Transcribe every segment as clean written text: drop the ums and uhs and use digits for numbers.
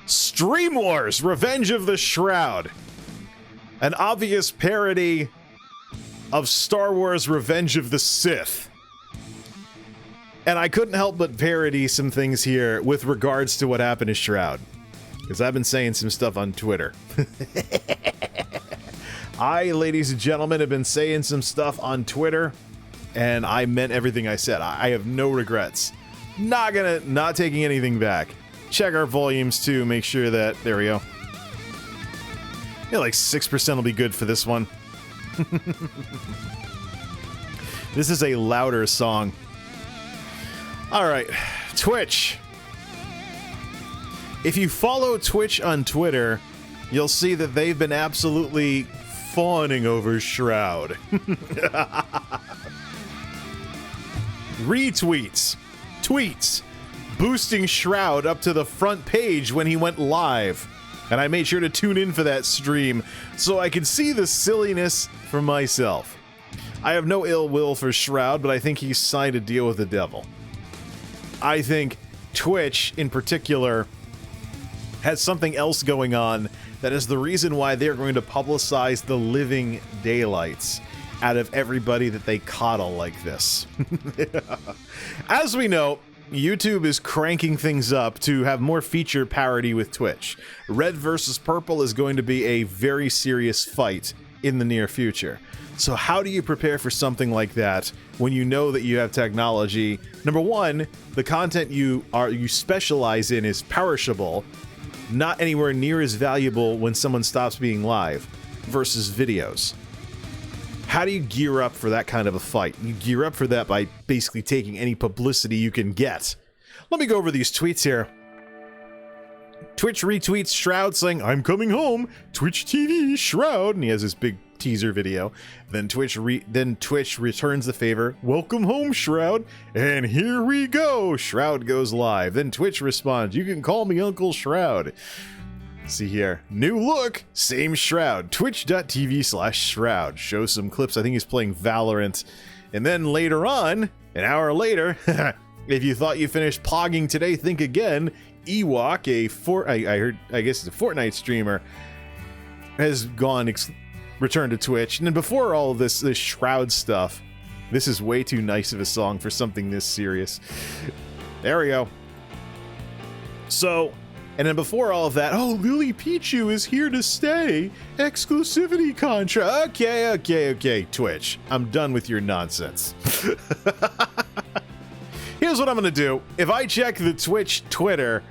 Stream Wars Revenge of the Shroud. An obvious parody of Star Wars Revenge of the Sith. And I couldn't help but parody some things here with regards to what happened to Shroud. Because I've been saying some stuff on Twitter. I, ladies and gentlemen, have been saying some stuff on Twitter, and I meant everything I said. I have no regrets. Not taking anything back. Check our volumes too, make sure that, there we go. Yeah, like 6% will be good for this one. This is a louder song. Alright, Twitch. If you follow Twitch on Twitter, you'll see that they've been absolutely fawning over Shroud. Retweets, tweets, boosting Shroud up to the front page when he went live. And I made sure to tune in for that stream so I could see the silliness for myself. I have no ill will for Shroud, but I think he's signed a deal with the devil. I think Twitch, in particular, has something else going on that is the reason why they're going to publicize the living daylights out of everybody that they coddle like this. As we know, YouTube is cranking things up to have more feature parity with Twitch. Red versus Purple is going to be a very serious fight in the near future. So how do you prepare for something like that when you know that you have technology? Number one, the content you specialize in is perishable, not anywhere near as valuable when someone stops being live versus videos. How do you gear up for that kind of a fight? You gear up for that by basically taking any publicity you can get. Let me go over these tweets here. Twitch retweets Shroud saying, "I'm coming home, Twitch TV, Shroud," and he has this big teaser video. Then Twitch returns the favor, "Welcome home, Shroud," and here we go. Shroud goes live. Then Twitch responds, "You can call me Uncle Shroud." See here, new look, same Shroud, twitch.tv/Shroud. Shows some clips. I think he's playing Valorant. And then later on, an hour later, if you thought you finished pogging today, think again. Ewok, I guess it's a Fortnite streamer, has returned to Twitch. And then before all of this Shroud stuff, this is way too nice of a song for something this serious. There we go. So, and then before all of that, oh, Lily Pichu is here to stay. Exclusivity contract. Okay, Twitch. I'm done with your nonsense. Here's what I'm gonna do. If I check the Twitch Twitter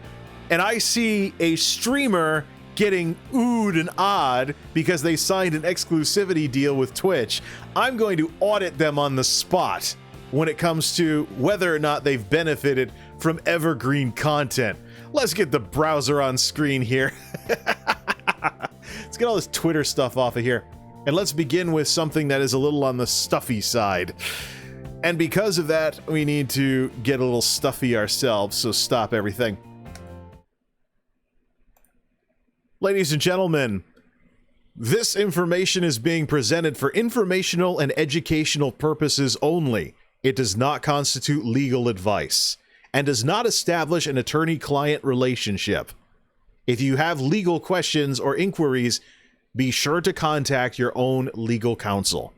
and I see a streamer getting oohed and awed because they signed an exclusivity deal with Twitch, I'm going to audit them on the spot when it comes to whether or not they've benefited from evergreen content. Let's get the browser on screen here. Let's get all this Twitter stuff off of here. And let's begin with something that is a little on the stuffy side. And because of that, we need to get a little stuffy ourselves, so stop everything. Ladies and gentlemen, this information is being presented for informational and educational purposes only. It does not constitute legal advice and does not establish an attorney-client relationship. If you have legal questions or inquiries, be sure to contact your own legal counsel.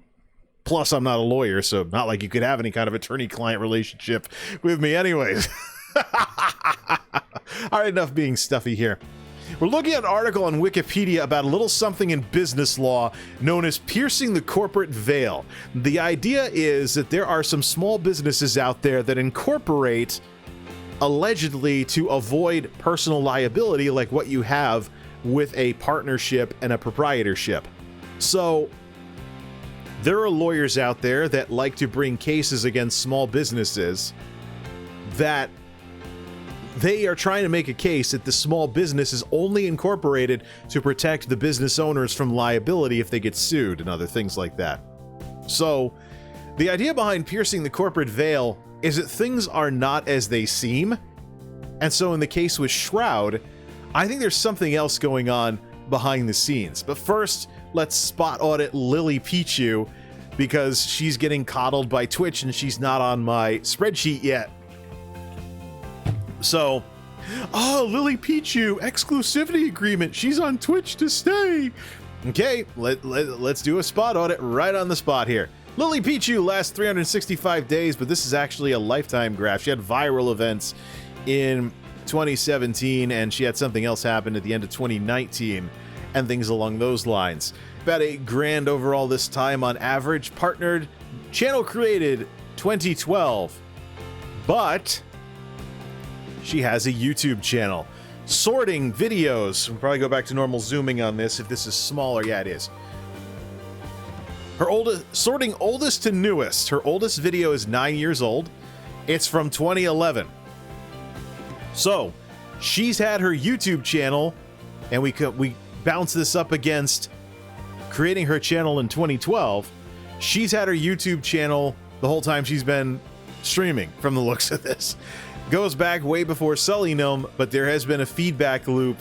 Plus, I'm not a lawyer, so not like you could have any kind of attorney-client relationship with me anyways. All right, enough being stuffy here. We're looking at an article on Wikipedia about a little something in business law known as piercing the corporate veil. The idea is that there are some small businesses out there that incorporate allegedly to avoid personal liability like what you have with a partnership and a proprietorship. So there are lawyers out there that like to bring cases against small businesses that they are trying to make a case that the small business is only incorporated to protect the business owners from liability if they get sued and other things like that. So the idea behind piercing the corporate veil is that things are not as they seem. And so in the case with Shroud, I think there's something else going on behind the scenes. But first, let's spot audit Lily Pichu because she's getting coddled by Twitch and she's not on my spreadsheet yet. So Oh, Lily Pichu, exclusivity agreement. She's on Twitch to stay. Okay, let's do a spot audit right on the spot here. Lily Pichu lasts 365 days, but this is actually a lifetime graph. She had viral events in 2017, and she had something else happen at the end of 2019, and things along those lines. About $8 grand overall this time on average. Partnered, channel created 2012, but she has a YouTube channel. Sorting videos. We'll probably go back to normal zooming on this if this is smaller. Yeah, it is. Her sorting oldest to newest. Her oldest video is 9 years old. It's from 2011. So, she's had her YouTube channel, and we bounce this up against creating her channel in 2012. She's had her YouTube channel the whole time she's been streaming, from the looks of this. Goes back way before Sully Gnome, but there has been a feedback loop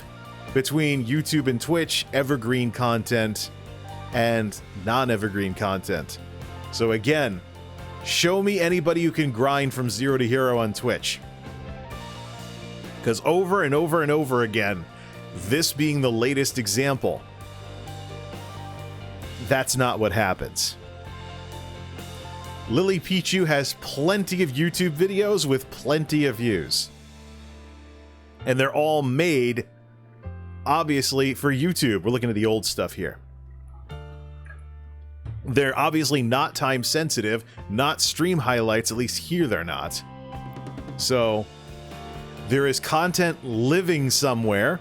between YouTube and Twitch, evergreen content and non-evergreen content. So again, show me anybody who can grind from 0 to hero on Twitch. Because over and over and over again, this being the latest example, that's not what happens. Lily Pichu has plenty of YouTube videos with plenty of views. And they're all made, obviously, for YouTube. We're looking at the old stuff here. They're obviously not time sensitive, not stream highlights, at least here they're not. So, there is content living somewhere.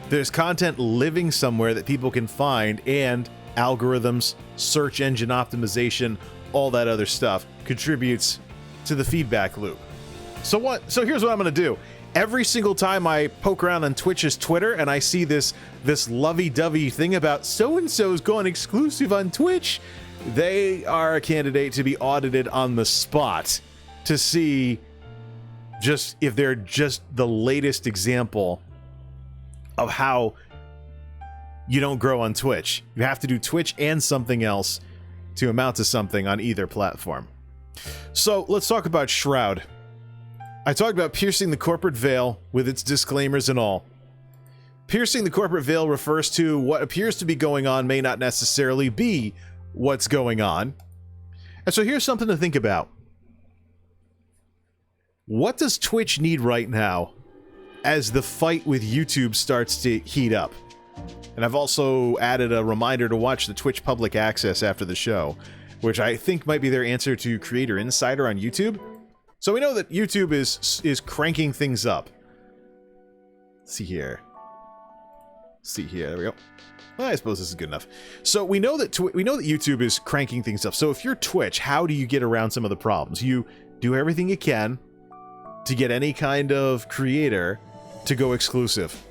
There's content living somewhere that people can find, and algorithms, search engine optimization, all that other stuff contributes to the feedback loop. So here's what I'm going to do. Every single time I poke around on Twitch's Twitter and I see this lovey-dovey thing about so-and-so's gone exclusive on Twitch, they are a candidate to be audited on the spot to see just if they're just the latest example of how you don't grow on Twitch. You have to do Twitch and something else to amount to something on either platform. So let's talk about Shroud. I talked about piercing the corporate veil with its disclaimers and all. Piercing the corporate veil refers to what appears to be going on may not necessarily be what's going on. And so here's something to think about. What does Twitch need right now as the fight with YouTube starts to heat up? And I've also added a reminder to watch the Twitch Public Access after the show, which I think might be their answer to Creator Insider on YouTube. So we know that YouTube is cranking things up. Let's see here. There we go. Well, I suppose this is good enough. So we know that YouTube is cranking things up. So if you're Twitch, how do you get around some of the problems? You do everything you can to get any kind of creator to go exclusive.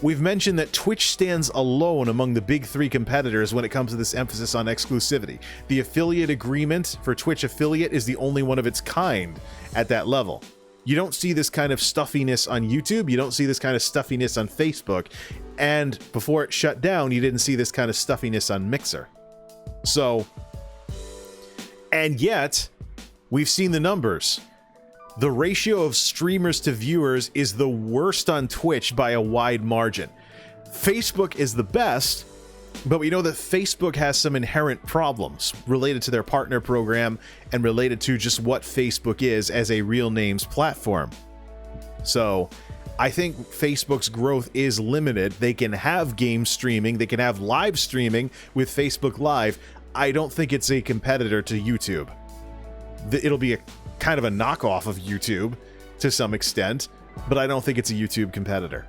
We've mentioned that Twitch stands alone among the big three competitors when it comes to this emphasis on exclusivity. The affiliate agreement for Twitch affiliate is the only one of its kind at that level. You don't see this kind of stuffiness on YouTube, you don't see this kind of stuffiness on Facebook, and before it shut down, you didn't see this kind of stuffiness on Mixer. So, and yet, we've seen the numbers. The ratio of streamers to viewers is the worst on Twitch by a wide margin. Facebook is the best, but we know that Facebook has some inherent problems related to their partner program and related to just what Facebook is as a real names platform. So I think Facebook's growth is limited. They can have game streaming, they can have live streaming with Facebook Live. I don't think it's a competitor to YouTube. It'll be a kind of a knockoff of YouTube to some extent, but I don't think it's a YouTube competitor.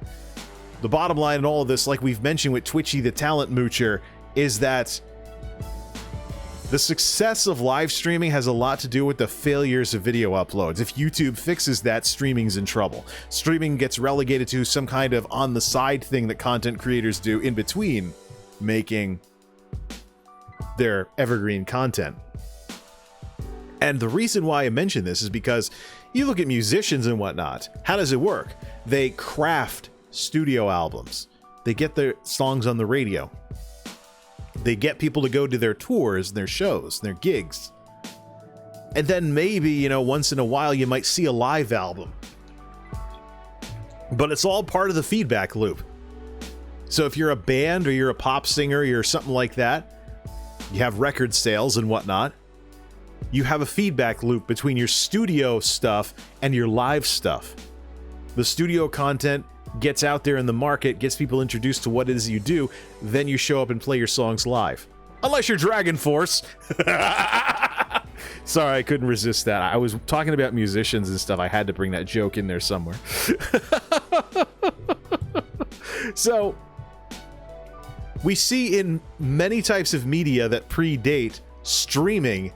The bottom line in all of this, like we've mentioned with Twitchy the Talent Moocher, is that the success of live streaming has a lot to do with the failures of video uploads. If YouTube fixes that, streaming's in trouble. Streaming gets relegated to some kind of on-the-side thing that content creators do in between making their evergreen content. And the reason why I mention this is because you look at musicians and whatnot. How does it work? They craft studio albums. They get their songs on the radio. They get people to go to their tours, their shows, their gigs. And then maybe, you know, once in a while you might see a live album. But it's all part of the feedback loop. So if you're a band or you're a pop singer or you're something like that, you have record sales and whatnot, you have a feedback loop between your studio stuff and your live stuff. The studio content gets out there in the market, gets people introduced to what it is you do, then you show up and play your songs live. Unless you're Dragon Force. Sorry, I couldn't resist that. I was talking about musicians and stuff. I had to bring that joke in there somewhere. So, we see in many types of media that predate streaming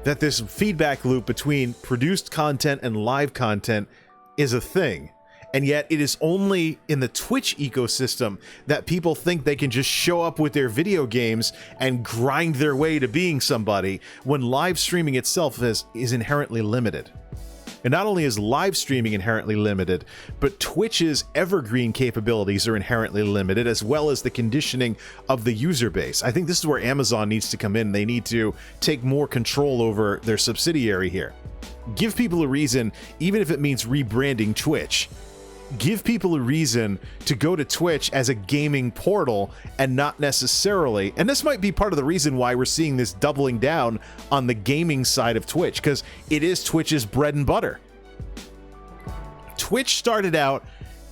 that this feedback loop between produced content and live content is a thing. And yet it is only in the Twitch ecosystem that people think they can just show up with their video games and grind their way to being somebody, when live streaming itself is inherently limited. And not only is live streaming inherently limited, but Twitch's evergreen capabilities are inherently limited, as well as the conditioning of the user base. I think this is where Amazon needs to come in. They need to take more control over their subsidiary here. Give people a reason, even if it means rebranding Twitch. Give people a reason to go to Twitch as a gaming portal and not necessarily, and this might be part of the reason why we're seeing this doubling down on the gaming side of Twitch, because it is Twitch's bread and butter. Twitch started out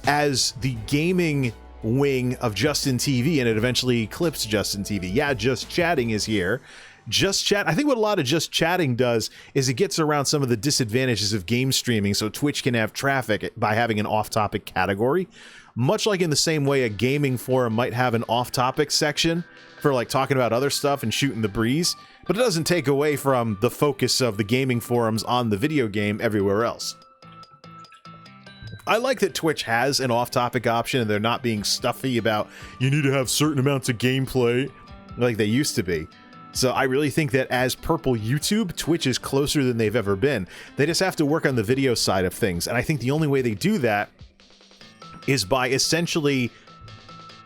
as the gaming wing of Justin TV, and it eventually eclipsed Justin TV. Yeah, Just Chatting is here. Just Chat, I think what a lot of Just Chatting does is it gets around some of the disadvantages of game streaming, so Twitch can have traffic by having an off-topic category, much like in the same way a gaming forum might have an off-topic section for like talking about other stuff and shooting the breeze, but it doesn't take away from the focus of the gaming forums on the video game everywhere else. I like that Twitch has an off-topic option and they're not being stuffy about you need to have certain amounts of gameplay like they used to be. So I really think that as Purple YouTube, Twitch is closer than they've ever been. They just have to work on the video side of things. And I think the only way they do that is by essentially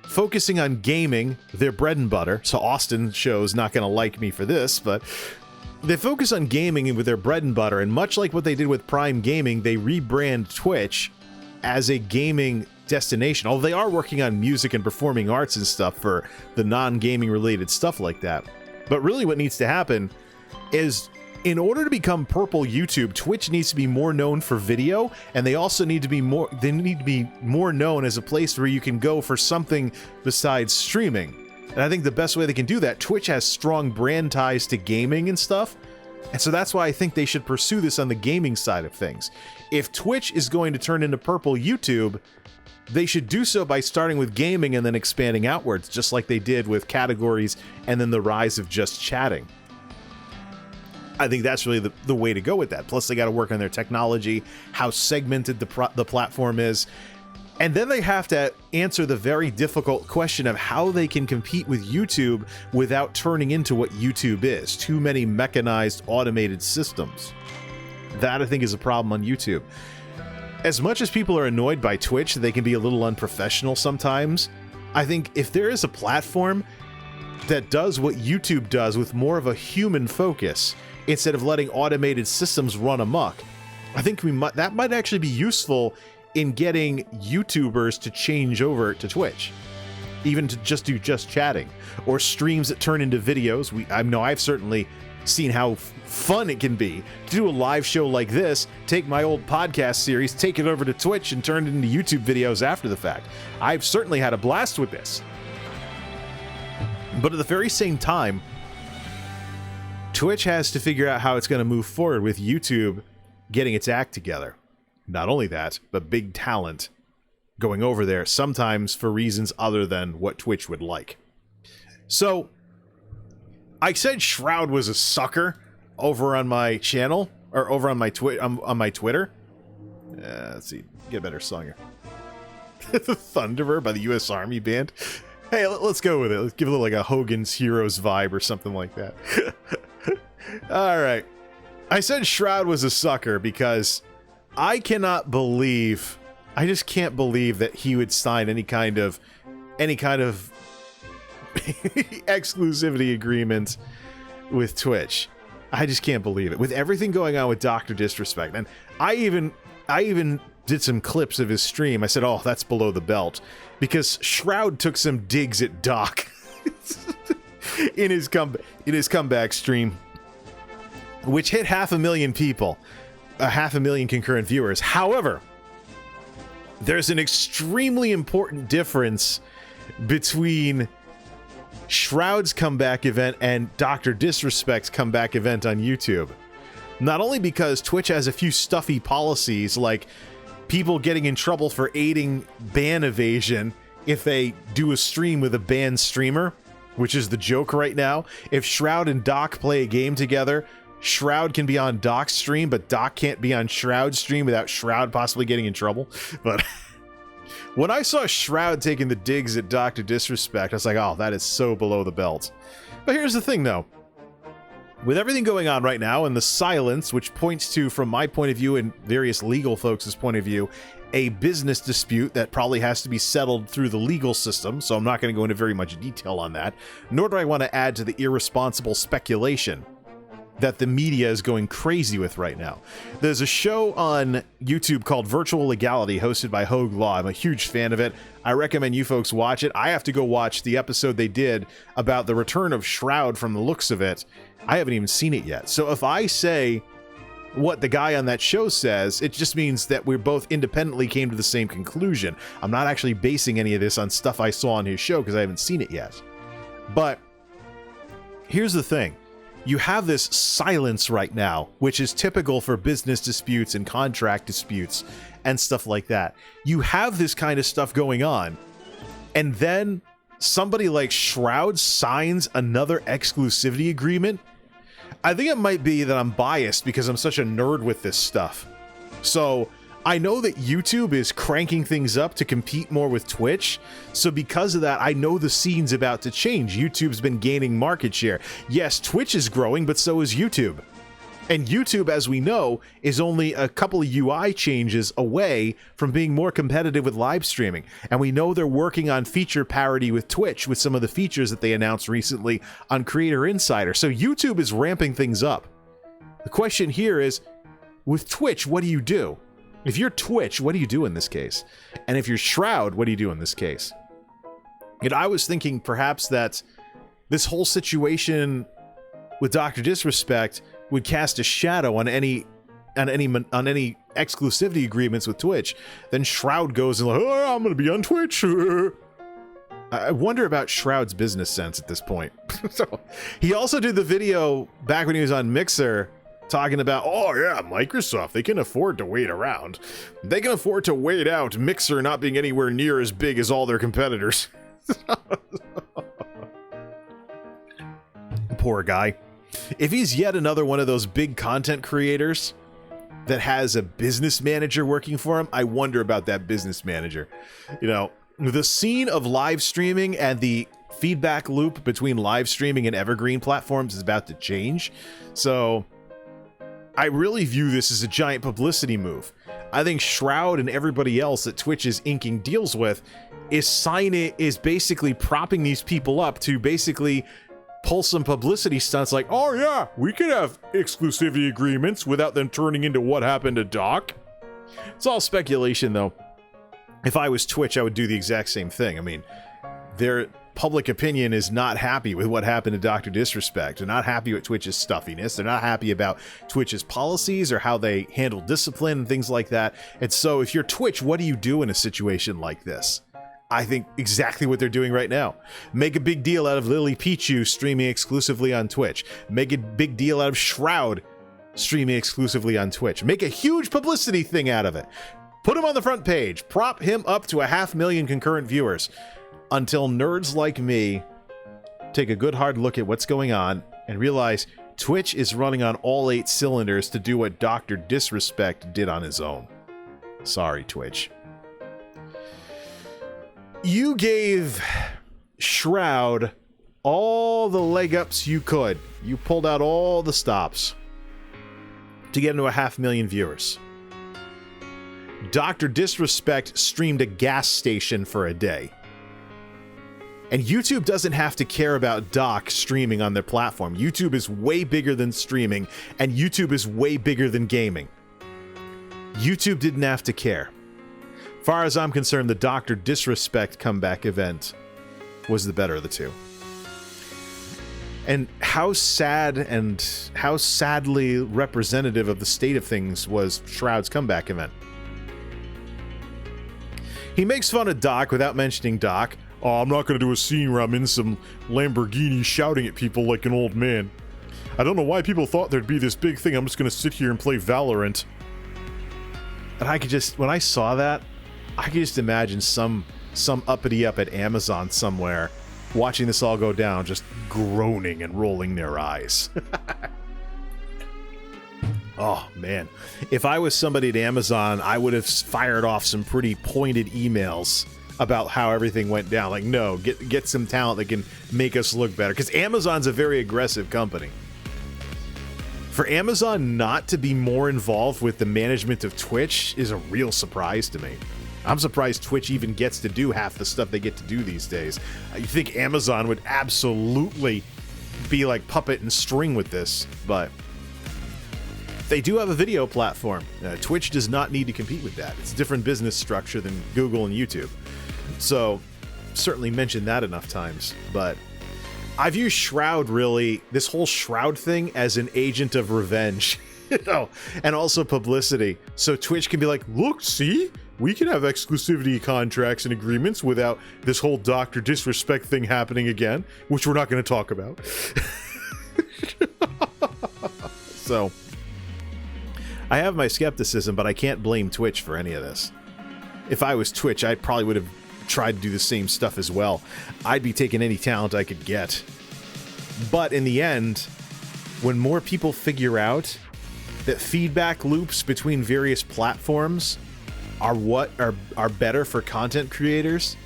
focusing on gaming, their bread and butter. So Austin show's not going to like me for this, but they focus on gaming with their bread and butter. And much like what they did with Prime Gaming, they rebrand Twitch as a gaming destination. Although they are working on music and performing arts and stuff for the non-gaming related stuff like that. But really what needs to happen is, in order to become Purple YouTube, Twitch needs to be more known for video, and they also need to be more known as a place where you can go for something besides streaming. And I think the best way they can do that, Twitch has strong brand ties to gaming and stuff, and so that's why I think they should pursue this on the gaming side of things. If Twitch is going to turn into Purple YouTube, they should do so by starting with gaming and then expanding outwards, just like they did with categories and then the rise of Just Chatting. I think that's really the way to go with that. Plus, they got to work on their technology, how segmented the platform is, and then they have to answer the very difficult question of how they can compete with YouTube without turning into what YouTube is. Too many mechanized, automated systems. That, I think, is a problem on YouTube. As much as people are annoyed by Twitch, they can be a little unprofessional sometimes. I think if there is a platform that does what YouTube does with more of a human focus, instead of letting automated systems run amok, I think that might actually be useful in getting YouTubers to change over to Twitch. Even to just do Just Chatting, or streams that turn into videos. I know I've certainly seen how fun it can be to do a live show like this, take my old podcast series, take it over to Twitch, and turn it into YouTube videos after the fact. I've certainly had a blast with this. But at the very same time, Twitch has to figure out how it's going to move forward with YouTube getting its act together. Not only that, but big talent going over there, sometimes for reasons other than what Twitch would like. So, I said Shroud was a sucker over on my channel, or over on my Twitter. Let's see, get a better song here. The Thunderer by the U.S. Army Band. Hey, let's go with it. Let's give it like a Hogan's Heroes vibe or something like that. All right. I said Shroud was a sucker because I cannot believe, I just can't believe that he would sign any kind of exclusivity agreement with Twitch. I just can't believe it. With everything going on with Dr. Disrespect, and I even did some clips of his stream. I said, oh, that's below the belt, because Shroud took some digs at Doc in his comeback stream, which hit 500,000 people, 500,000 concurrent viewers. However, there's an extremely important difference between Shroud's comeback event and Dr. Disrespect's comeback event on YouTube. Not only because Twitch has a few stuffy policies, like people getting in trouble for aiding ban evasion if they do a stream with a banned streamer, which is the joke right now. If Shroud and Doc play a game together, Shroud can be on Doc's stream, but Doc can't be on Shroud's stream without Shroud possibly getting in trouble. But when I saw Shroud taking the digs at Dr. Disrespect, I was like, oh, that is so below the belt. But here's the thing, though. With everything going on right now and the silence, which points to, from my point of view and various legal folks' point of view, a business dispute that probably has to be settled through the legal system, so I'm not going to go into very much detail on that, nor do I want to add to the irresponsible speculation that the media is going crazy with right now. There's a show on YouTube called Virtual Legality, hosted by Hogue Law. I'm a huge fan of it. I recommend you folks watch it. I have to go watch the episode they did about the return of Shroud from the looks of it. I haven't even seen it yet. So if I say what the guy on that show says, it just means that we both independently came to the same conclusion. I'm not actually basing any of this on stuff I saw on his show because I haven't seen it yet. But here's the thing. You have this silence right now, which is typical for business disputes and contract disputes and stuff like that. You have this kind of stuff going on, and then somebody like Shroud signs another exclusivity agreement. I think it might be that I'm biased because I'm such a nerd with this stuff. So I know that YouTube is cranking things up to compete more with Twitch. So because of that, I know the scene's about to change. YouTube's been gaining market share. Yes, Twitch is growing, but so is YouTube. And YouTube, as we know, is only a couple of UI changes away from being more competitive with live streaming. And we know they're working on feature parity with Twitch with some of the features that they announced recently on Creator Insider. So YouTube is ramping things up. The question here is, with Twitch, what do you do? If you're Twitch, what do you do in this case? And if you're Shroud, what do you do in this case? And I was thinking perhaps that this whole situation with Dr. Disrespect would cast a shadow on any exclusivity agreements with Twitch. Then Shroud goes and like, oh, I'm going to be on Twitch. I wonder about Shroud's business sense at this point. So, he also did the video back when he was on Mixer talking about, oh yeah, Microsoft, they can afford to wait around. They can afford to wait out Mixer not being anywhere near as big as all their competitors. Poor guy. If he's yet another one of those big content creators that has a business manager working for him, I wonder about that business manager. You know, the scene of live streaming and the feedback loop between live streaming and evergreen platforms is about to change. So I really view this as a giant publicity move. I think Shroud and everybody else that Twitch is inking deals with is basically propping these people up to basically pull some publicity stunts like, oh yeah, we could have exclusivity agreements without them turning into what happened to Doc. It's all speculation though. If I was Twitch, I would do the exact same thing. I mean, their public opinion is not happy with what happened to Dr. Disrespect. They're not happy with Twitch's stuffiness. They're not happy about Twitch's policies or how they handle discipline and things like that. And so if you're Twitch, what do you do in a situation like this? I think exactly what they're doing right now. Make a big deal out of Lily Pichu streaming exclusively on Twitch. Make a big deal out of Shroud streaming exclusively on Twitch. Make a huge publicity thing out of it. Put him on the front page. Prop him up to 500,000 concurrent viewers until nerds like me take a good hard look at what's going on and realize Twitch is running on all 8 cylinders to do what Dr. Disrespect did on his own. Sorry, Twitch. You gave Shroud all the leg ups you could. You pulled out all the stops to get into 500,000 viewers. Dr. Disrespect streamed a gas station for a day. And YouTube doesn't have to care about Doc streaming on their platform. YouTube is way bigger than streaming, and YouTube is way bigger than gaming. YouTube didn't have to care. Far as I'm concerned, the Dr. Disrespect comeback event was the better of the two. And how sad and how sadly representative of the state of things was Shroud's comeback event. He makes fun of Doc without mentioning Doc. Oh, I'm not going to do a scene where I'm in some Lamborghini shouting at people like an old man. I don't know why people thought there'd be this big thing. I'm just going to sit here and play Valorant. And I could just, when I saw that, I could just imagine some uppity up at Amazon somewhere watching this all go down, just groaning and rolling their eyes. Oh, man. If I was somebody at Amazon, I would have fired off some pretty pointed emails about how everything went down. Like, no, get some talent that can make us look better. Because Amazon's a very aggressive company. For Amazon not to be more involved with the management of Twitch is a real surprise to me. I'm surprised Twitch even gets to do half the stuff they get to do these days. You think Amazon would absolutely be like puppet and string with this, but they do have a video platform. Twitch does not need to compete with that. It's a different business structure than Google and YouTube. So, certainly mentioned that enough times, but I view Shroud really, this whole Shroud thing, as an agent of revenge, you know, and also publicity. So Twitch can be like, look, see? We can have exclusivity contracts and agreements without this whole Dr. Disrespect thing happening again, which we're not going to talk about. So, I have my skepticism, but I can't blame Twitch for any of this. If I was Twitch, I probably would have tried to do the same stuff as well. I'd be taking any talent I could get. But in the end, when more people figure out that feedback loops between various platforms are what are better for content creators,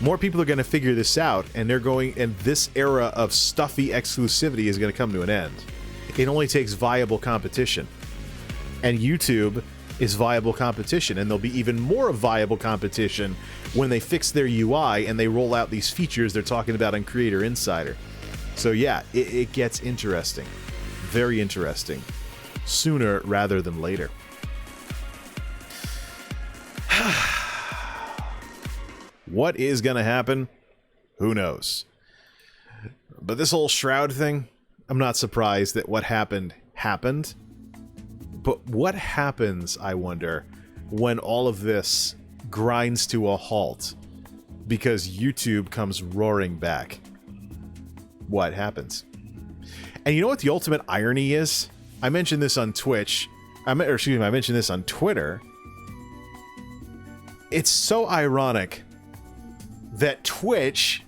more people are going to figure this out, and this era of stuffy exclusivity is going to come to an end. It only takes viable competition. And YouTube is viable competition, and there'll be even more viable competition when they fix their UI and they roll out these features they're talking about on Creator Insider. So yeah, it gets interesting. Very interesting. Sooner rather than later. What is going to happen? Who knows? But this whole Shroud thing, I'm not surprised that what happened happened. But what happens, I wonder, when all of this grinds to a halt because YouTube comes roaring back? What happens? And you know what the ultimate irony is? I mentioned this on Twitch. I mentioned this on Twitter. It's so ironic that Twitch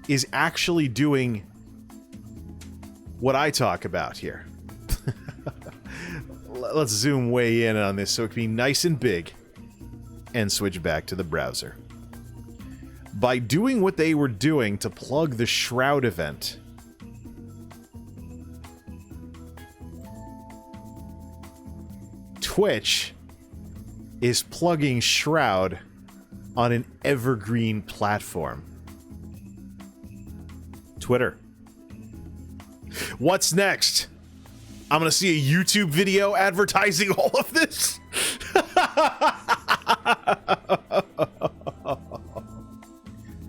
is actually doing what I talk about here. Let's zoom way in on this so it can be nice and big and switch back to the browser. By doing what they were doing to plug the Shroud event, Twitch is plugging Shroud on an evergreen platform. Twitter. What's next? I'm gonna see a YouTube video advertising all of this?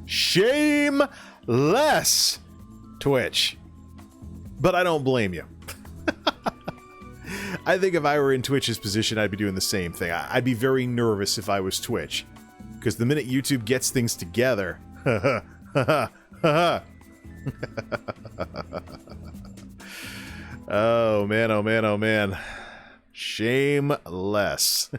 Shameless, Twitch. But I don't blame you. I think if I were in Twitch's position, I'd be doing the same thing. I'd be very nervous if I was Twitch. Because the minute YouTube gets things together... Oh, man, oh, man, oh, man. Shameless.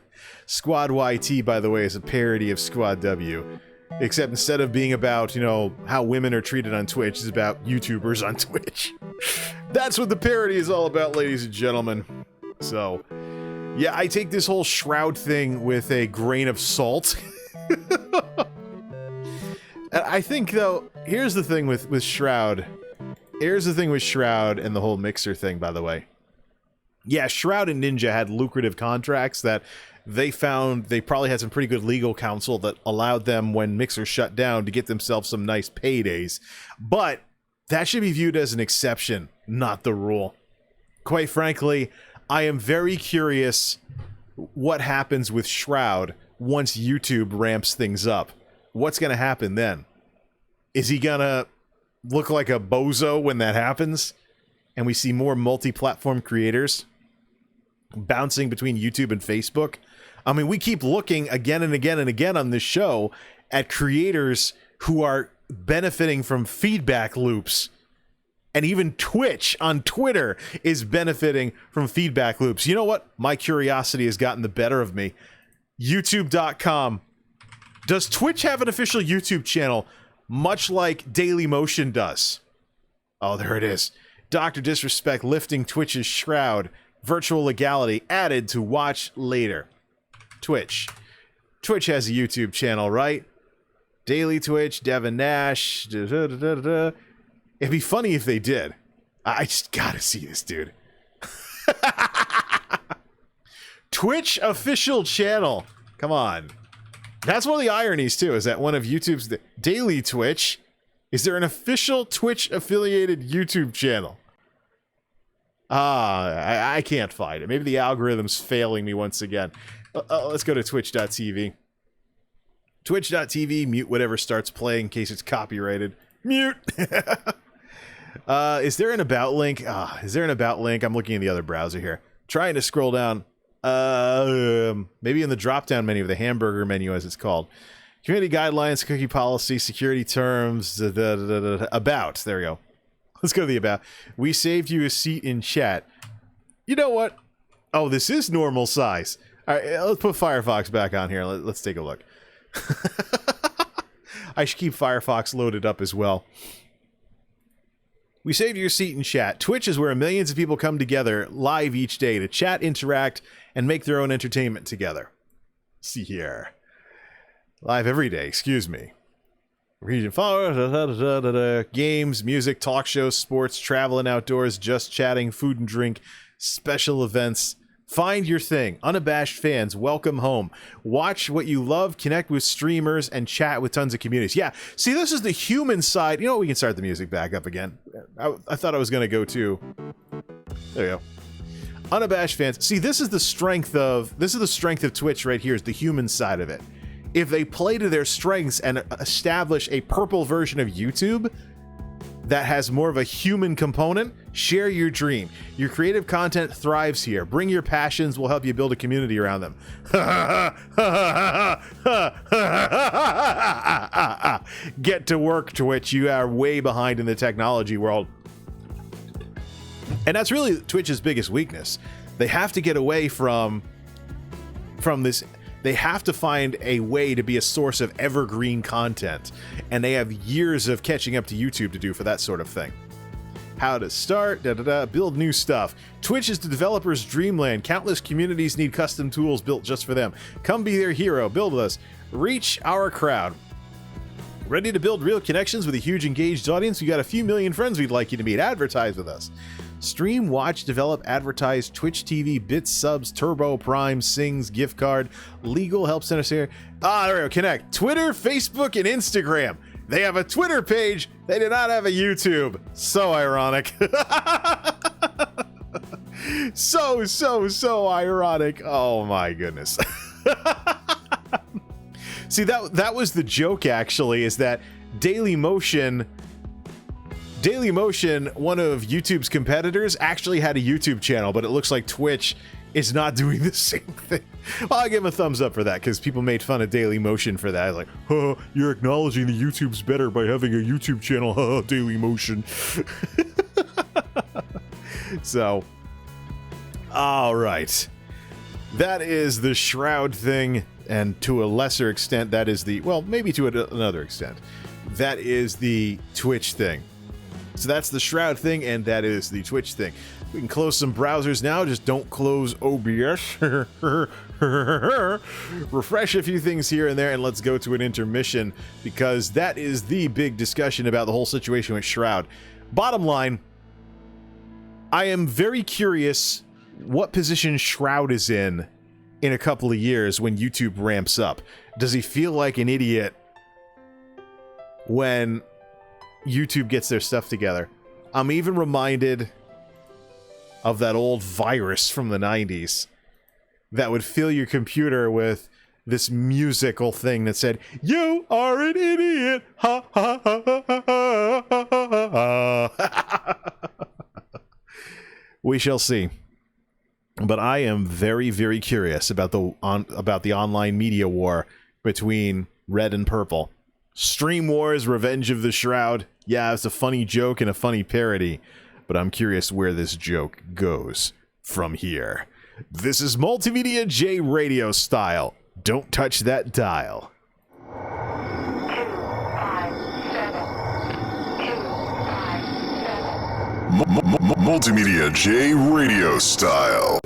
Squad YT, by the way, is a parody of Squad W. Except instead of being about, you know, how women are treated on Twitch, it's about YouTubers on Twitch. That's what the parody is all about, ladies and gentlemen. So, yeah, I take this whole Shroud thing with a grain of salt. And I think, though, here's the thing with Shroud. Here's the thing with Shroud and the whole Mixer thing, by the way. Yeah, Shroud and Ninja had lucrative contracts that they found they probably had some pretty good legal counsel that allowed them, when Mixer shut down, to get themselves some nice paydays. But that should be viewed as an exception, not the rule. Quite frankly, I am very curious what happens with Shroud once YouTube ramps things up. What's going to happen then? Is he going to look like a bozo when that happens? And we see more multi-platform creators bouncing between YouTube and Facebook? I mean, we keep looking again and again and again on this show at creators who are benefiting from feedback loops. And even Twitch on Twitter is benefiting from feedback loops. You know what? My curiosity has gotten the better of me. YouTube.com. Does Twitch have an official YouTube channel, much like Dailymotion does? Oh, there it is. Dr. Disrespect lifting Twitch's shroud. Virtual legality added to watch later. Twitch. Twitch has a YouTube channel, right? Daily Twitch, Devin Nash. It'd be funny if they did. I just gotta see this, dude. Twitch official channel. Come on. That's one of the ironies, too, is that one of YouTube's Daily Twitch. Is there an official Twitch affiliated YouTube channel? I can't find it. Maybe the algorithm's failing me once again. Let's go to twitch.tv. Twitch.tv, mute whatever starts playing in case it's copyrighted. Mute! Is there an about link? Is there an about link? I'm looking in the other browser here. Trying to scroll down. Maybe in the drop-down menu of the hamburger menu, as it's called. Community guidelines, cookie policy, security terms, about. There we go. Let's go to the about. We saved you a seat in chat. You know what? Oh, this is normal size. All right, let's put Firefox back on here. Let's take a look. I should keep Firefox loaded up as well. We saved your seat in chat. Twitch is where millions of people come together live each day to chat, interact, and make their own entertainment together. See here. Live every day, excuse me. Region follow, games, music, talk shows, sports, travel and outdoors, just chatting, food and drink, special events. Find your thing. Unabashed fans, welcome home. Watch what you love, connect with streamers, and chat with tons of communities. Yeah, see, this is the human side. You know what? We can start the music back up again. I thought I was going to go to... There you go. Unabashed fans. See, this is the strength of Twitch right here, is the human side of it. If they play to their strengths and establish a purple version of YouTube that has more of a human component, share your dream. Your creative content thrives here. Bring your passions, we'll help you build a community around them. Get to work, Twitch. You are way behind in the technology world. And that's really Twitch's biggest weakness. They have to get away from this. They have to find a way to be a source of evergreen content, and they have years of catching up to YouTube to do for that sort of thing. How to start, build new stuff. Twitch is the developer's dreamland. Countless communities need custom tools built just for them. Come be their hero, build with us. Reach our crowd. Ready to build real connections with a huge engaged audience? We got a few million friends we'd like you to meet. Advertise with us. Stream, watch, develop, advertise, Twitch TV, bits, subs, Turbo, Prime, Sings, gift card, legal help center here. There we go, connect. Twitter, Facebook, and Instagram. They have a Twitter page. They do not have a YouTube. So ironic. So ironic. Oh my goodness. See, that was the joke, actually, is that Dailymotion, one of YouTube's competitors, actually had a YouTube channel, but it looks like Twitch is not doing the same thing. Well, I give him a thumbs up for that, because people made fun of Dailymotion for that. Like, oh, you're acknowledging the YouTube's better by having a YouTube channel, Dailymotion. So, all right. That is the Shroud thing, and to a lesser extent, that is the, well, maybe to another extent, that is the Twitch thing. So that's the Shroud thing, and that is the Twitch thing. We can close some browsers now, just don't close OBS. Refresh a few things here and there, and let's go to an intermission, because that is the big discussion about the whole situation with Shroud. Bottom line, I am very curious what position Shroud is in a couple of years when YouTube ramps up. Does he feel like an idiot when YouTube gets their stuff together? I'm even reminded of that old virus from the 90s that would fill your computer with this musical thing that said, "You are an idiot! Ha ha ha ha ha ha." We shall see. But I am very, very curious about the online media war between Red and Purple. Stream Wars, Revenge of the Shroud. Yeah, it's a funny joke and a funny parody, but I'm curious where this joke goes from here. This is MultimediaJay Radio Style. Don't touch that dial. 257. MultimediaJay Radio Style.